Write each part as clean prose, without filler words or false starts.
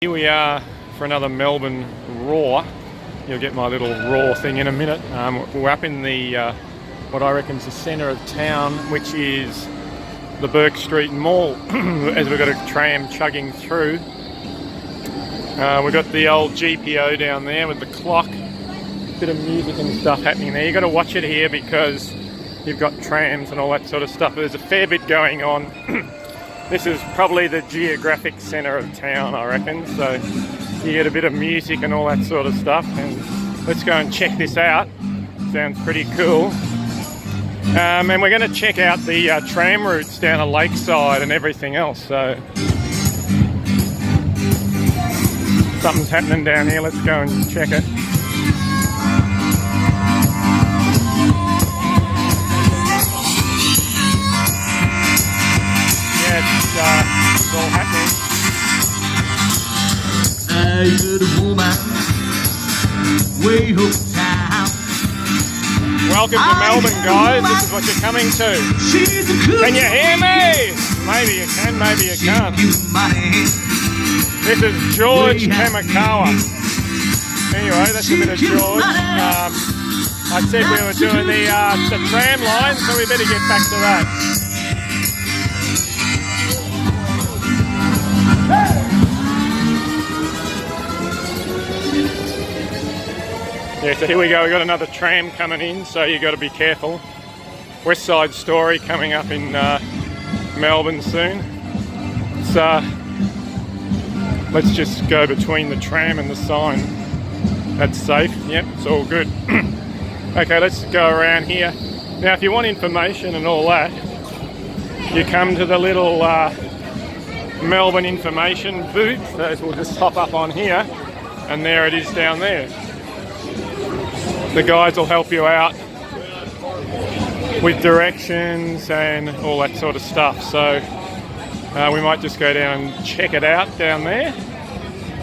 Here we are for another Melbourne Raw. You'll get my little Raw thing in a minute. We're up in the, what I reckon is the centre of town, which is the Bourke Street Mall, as we've got a tram chugging through. We've got the old GPO down there with the clock. Bit of music and stuff happening there. You've got to watch it here because you've got trams and all that sort of stuff. There's a fair bit going on. This is probably the geographic centre of town, I reckon, so you get a bit of music and all that sort of stuff. And let's go and check this out. Sounds pretty cool. And we're going to check out the tram routes down to Lakeside and everything else. So something's happening down here. Let's go and check it. It's all happening. I heard a woman way uptown. Welcome to Melbourne, guys. This is what you're coming to. Can you hear me? Maybe you can, maybe you can't. This is George Kamikawa. Anyway, that's a bit of George. I said we were doing the tram line, so we better get back to that. Yeah, so here we go, we've got another tram coming in, so you've got to be careful. West Side Story coming up in Melbourne soon. So let's just go between the tram and the sign. That's safe, yep, it's all good. Okay, let's go around here. Now if you want information and all that, you come to the little Melbourne information booth. Those will just pop up on here, and there it is down there. The guys will help you out with directions and all that sort of stuff. So we might just go down and check it out down there,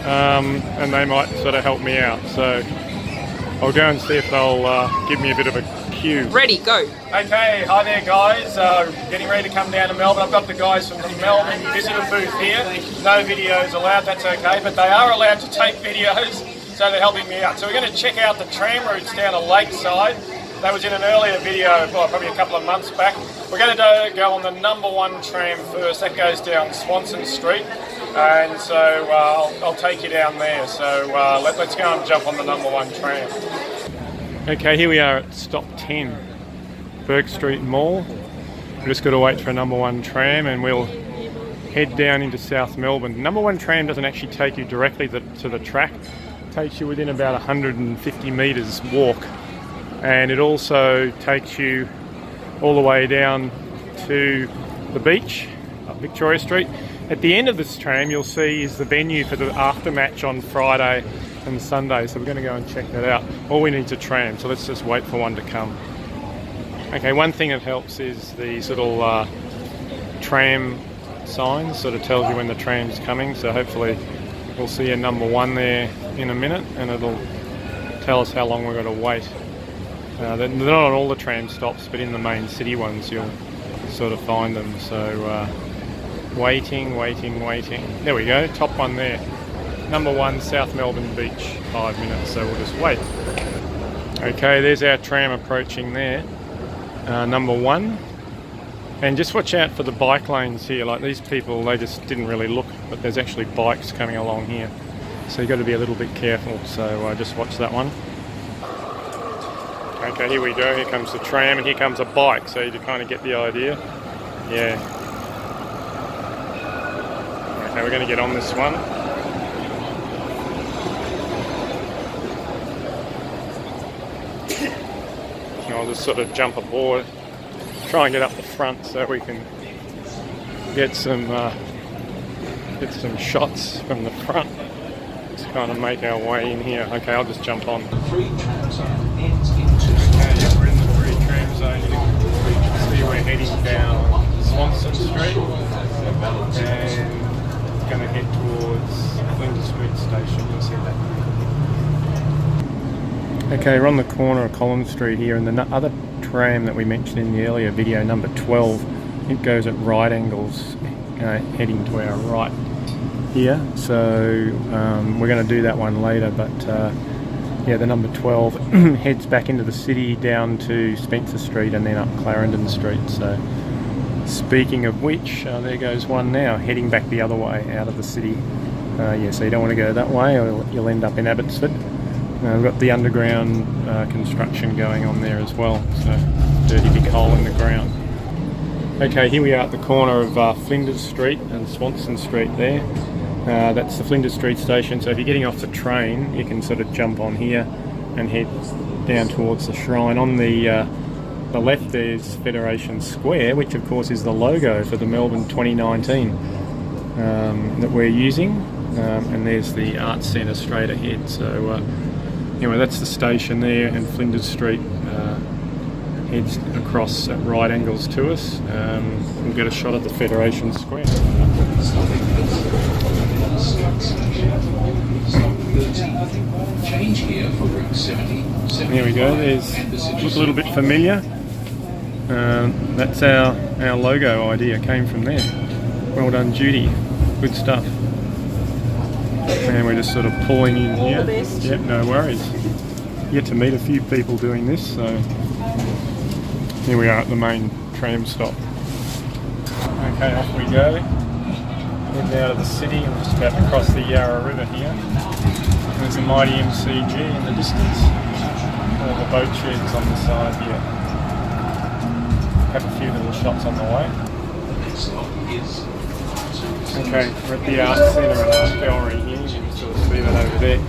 and they might sort of help me out. So I'll go and see if they'll give me a bit of a cue. Ready, go. Okay, hi there guys. Getting ready to come down to Melbourne. I've got the guys from the Melbourne visitor booth here. No videos allowed, that's okay, but they are allowed to take videos. So they're helping me out. So we're going to check out the tram routes down to Lakeside. That was in an earlier video, probably a couple of months back. We're going to go on the number 1 tram first. That goes down Swanston Street. And so I'll take you down there. So let's go and jump on the number 1 tram. Okay, here we are at stop 10, Bourke Street Mall. We've just got to wait for a number 1 tram and we'll head down into South Melbourne. Number 1 tram doesn't actually take you directly to the track. Takes you within about 150 metres walk, and it also takes you all the way down to the beach, up Victoria Street. At the end of this tram you'll see is the venue for the Aftermatch on Friday and Sunday, so we're going to go and check that out. All we need is a tram, so let's just wait for one to come. Okay, one thing that helps is these little tram signs, sort of tells you when the tram's coming, so hopefully we'll see a number 1 there in a minute, and it'll tell us how long we've got to wait. They're not on all the tram stops, but in the main city ones you'll sort of find them. So waiting. There we go, top one there. Number 1, South Melbourne Beach, 5 minutes, so we'll just wait. Okay, there's our tram approaching there, number 1. And just watch out for the bike lanes here. Like these people, they just didn't really look, but there's actually bikes coming along here. So you've got to be a little bit careful, so just watch that one. Okay, here we go, here comes the tram and here comes a bike, so you kind of get the idea. Yeah. Okay, we're going to get on this one. I'll just sort of jump aboard, try and get up the front so we can get some shots from the front. Kind of make our way in here. Okay, I'll just jump on. Okay, we're in the free tram zone. You can see we're heading down Swanston Street and going to head towards Flinders Street Station. You'll see that. Okay, we're on the corner of Collins Street here, and the other tram that we mentioned in the earlier video, number 12, it goes at right angles, heading to our right. here, so we're going to do that one later, but yeah, the number 12 heads back into the city down to Spencer Street and then up Clarendon Street. So speaking of which, there goes one now, heading back the other way out of the city. Yeah, so you don't want to go that way or you'll end up in Abbotsford. We've got the underground construction going on there as well, so dirty big hole in the ground. Okay, here we are at the corner of Flinders Street and Swanson Street there. That's the Flinders Street station, so if you're getting off the train you can sort of jump on here and head down towards the shrine. On the left there's Federation Square, which of course is the logo for the Melbourne 2019 that we're using, and there's the Arts Centre straight ahead. So anyway, that's the station there, and Flinders Street heads across at right angles to us. We'll get a shot at the Federation Square. Here we go, look a little bit familiar. That's our logo idea, came from there. Well done, Judy, good stuff. And we're just sort of pulling in here. Yep, no worries. You get to meet a few people doing this, so here we are at the main tram stop. Okay, off we go. Heading out of the city. We're just about to cross the Yarra River here. There's a mighty MCG in the distance. All the boat sheds on the side here. Have a few little shots on the way. Okay, we're at the Arts Centre and Art Gallery here. You can sort of see that over there.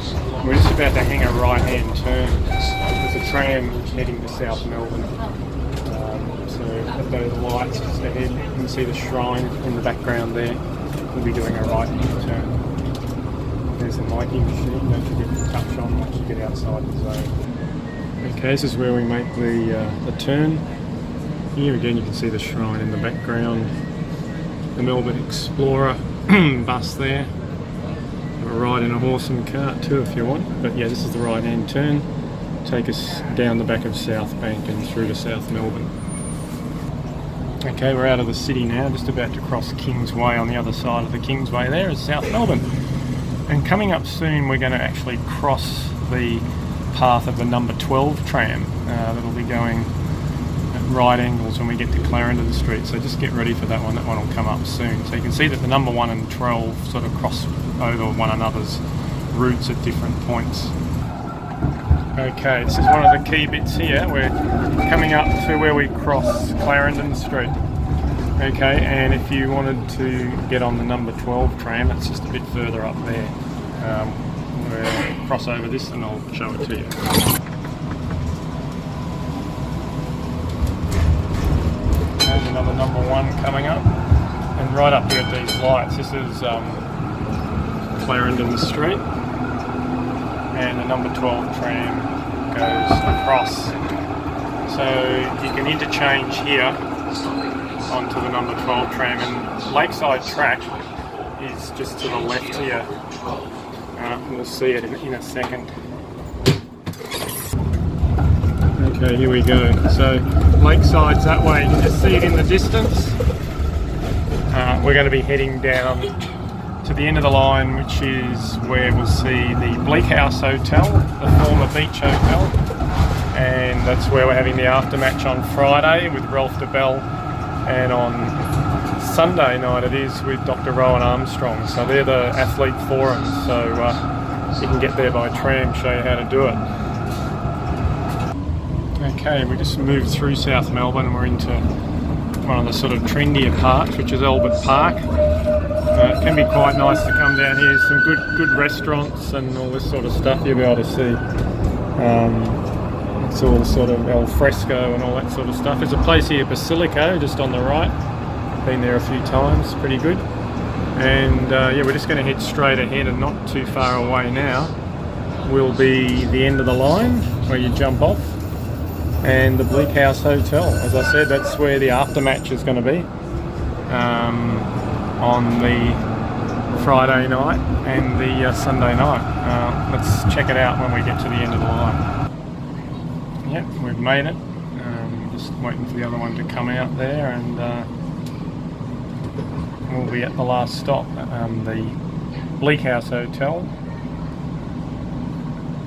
We're just about to hang a right-hand turn. There's a tram heading to South Melbourne. So at those lights just ahead, you can see the shrine in the background there. We'll be doing a right-hand turn. There's a miking machine, don't forget to touch on once you get outside the zone. Okay, this is where we make the turn. Here again you can see the shrine in the background. The Melbourne Explorer bus there. Have a ride in a horse and cart too if you want. But yeah, this is the right-hand turn. Take us down the back of South Bank and through to South Melbourne. Okay, we're out of the city now, just about to cross Kingsway. On the other side of the Kingsway there is South Melbourne. And coming up soon we're going to actually cross the path of the number 12 tram that'll be going at right angles when we get to Clarendon Street, so just get ready for that one. That one will come up soon. So you can see that the number 1 and 12 sort of cross over one another's routes at different points. Okay, this is one of the key bits here. We're coming up to where we cross Clarendon Street. Okay, and if you wanted to get on the number 12 tram, it's just a bit further up there. We'll cross over this and I'll show it to you. There's another number 1 coming up. And right up here at these lights, this is Clarendon Street. And the number 12 tram goes across. So you can interchange here onto the number 12 tram, and Lakeside track is just to the left here. We'll see it in a second. Okay, here we go. So Lakeside's that way, you can just see it in the distance. We're going to be heading down to the end of the line, which is where we'll see the Bleakhouse Hotel, the former beach hotel, and that's where we're having the Aftermatch on Friday with Ralph DeBell, and on Sunday night it is with Dr. Rowan Armstrong. So they're the athlete forums, so you can get there by tram, show you how to do it. Okay, we just moved through South Melbourne and we're into one of the sort of trendier parks, which is Albert Park. It can be quite nice to come down here. Some good restaurants and all this sort of stuff you'll be able to see. It's all sort of al fresco and all that sort of stuff. There's a place here, Basilico, just on the right. Been there a few times, pretty good. And yeah, we're just going to head straight ahead, and not too far away now will be the end of the line where you jump off, and the Bleakhouse Hotel. As I said, that's where the Aftermatch is going to be. On the Friday night and the Sunday night. Let's check it out when we get to the end of the line. Yep, we've made it. Just waiting for the other one to come out there, and we'll be at the last stop, the Bleakhouse Hotel,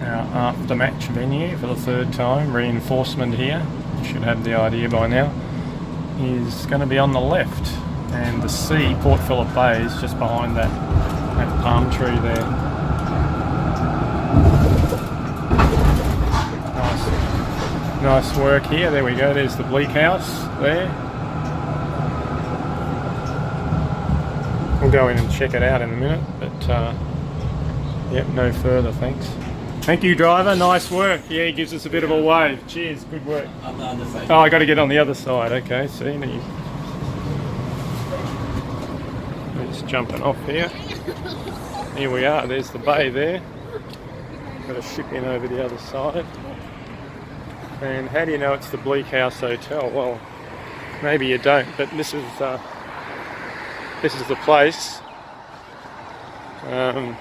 our Aftermatch venue for the third time. Reinforcement here, you should have the idea by now, is going to be on the left, and the sea, Port Phillip Bay, is just behind that palm tree there. Nice work here. There we go, there's the Bleakhouse there. We'll go in and check it out in a minute, but yep, no further, thanks. Thank you, driver, nice work. Yeah, he gives us a bit of a wave. Cheers, good work. Oh, I got to get on the other side, okay, see, just jumping off here. Here we are, there's the bay there. Got a ship in over the other side. And how do you know it's the Bleakhouse Hotel? Well, maybe you don't, but this is the place. Yeah,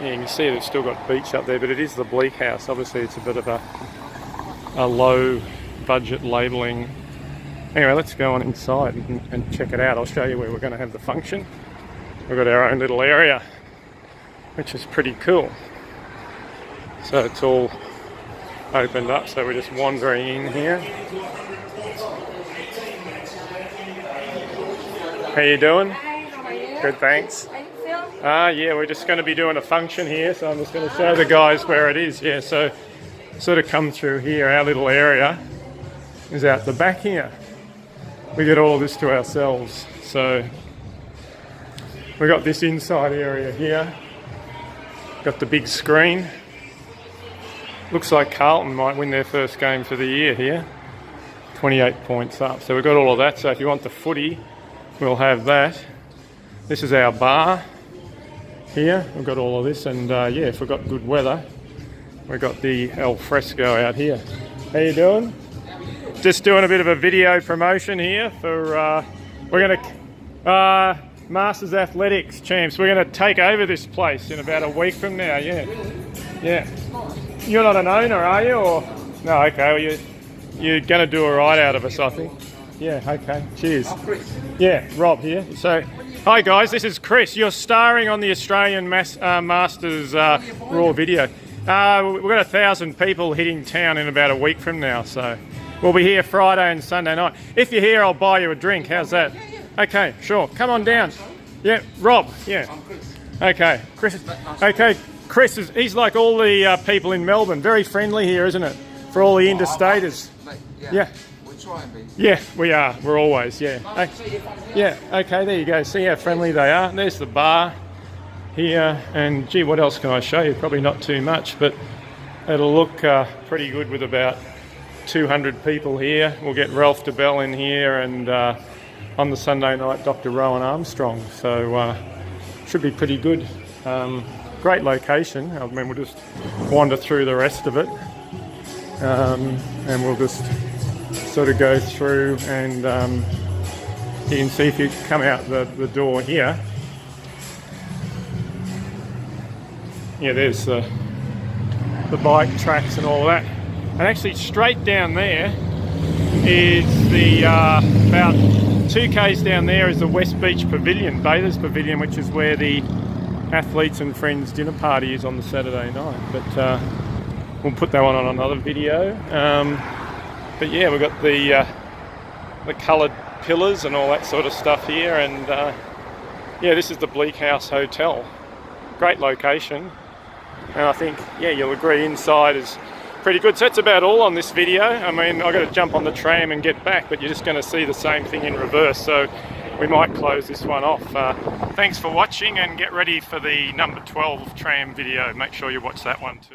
you can see they've still got beach up there, but it is the Bleakhouse. Obviously it's a bit of a low budget labelling. Anyway, let's go on inside and check it out. I'll show you where we're going to have the function. We've got our own little area, which is pretty cool. So it's all opened up, so we're just wandering in here. How you doing? Hi, how are you? Good, thanks. Are you film? Yeah, we're just going to be doing a function here, so I'm just going to show the guys where it is. Yeah, so sort of come through here. Our little area is out the back here. We get all of this to ourselves. So we've got this inside area here. Got the big screen. Looks like Carlton might win their first game for the year here. 28 points up. So we've got all of that. So if you want the footy, we'll have that. This is our bar here. We've got all of this, and yeah, if we've got good weather, we've got the al fresco out here. How you doing? Just doing a bit of a video promotion here for we're gonna Masters Athletics champs. We're gonna take over this place in about a week from now. Yeah, yeah. You're not an owner, are you? Or no? Okay. Well, you're gonna do a ride out of us, I think. Yeah. Okay. Cheers. Yeah, Rob here. So, hi guys. This is Chris. You're starring on the Australian Masters Raw video. We've got 1,000 people hitting town in about a week from now, so we'll be here Friday and Sunday night. If you're here, I'll buy you a drink. How's that? Okay, sure. Come on down. Yeah, Rob. Yeah. Okay, Chris. Okay, Chris he's like all the people in Melbourne. Very friendly here, isn't it? For all the interstaters. Yeah. We try and be. Yeah, we are. We're always. Yeah. Yeah. Okay. There you go. See how friendly they are. There's the bar here, and gee, what else can I show you? Probably not too much, but it'll look pretty good with about 200 people here. We'll get Ralph DeBell in here, and on the Sunday night, Dr. Rowan Armstrong. So should be pretty good. Great location. I mean, we'll just wander through the rest of it, and we'll just sort of go through, and you can see if you come out the door here. Yeah, there's the bike tracks and all that. And actually straight down there is the, about 2 k's down there is the West Beach Pavilion, Bathers Pavilion, which is where the Athletes and Friends dinner party is on the Saturday night. But we'll put that one on another video. But yeah, we've got the coloured pillars and all that sort of stuff here. And yeah, this is the Bleakhouse Hotel. Great location. And I think, yeah, you'll agree inside is pretty good. So that's about all on this video. I mean, I've got to jump on the tram and get back, but you're just going to see the same thing in reverse. So we might close this one off. Thanks for watching, and get ready for the number 12 tram video. Make sure you watch that one too.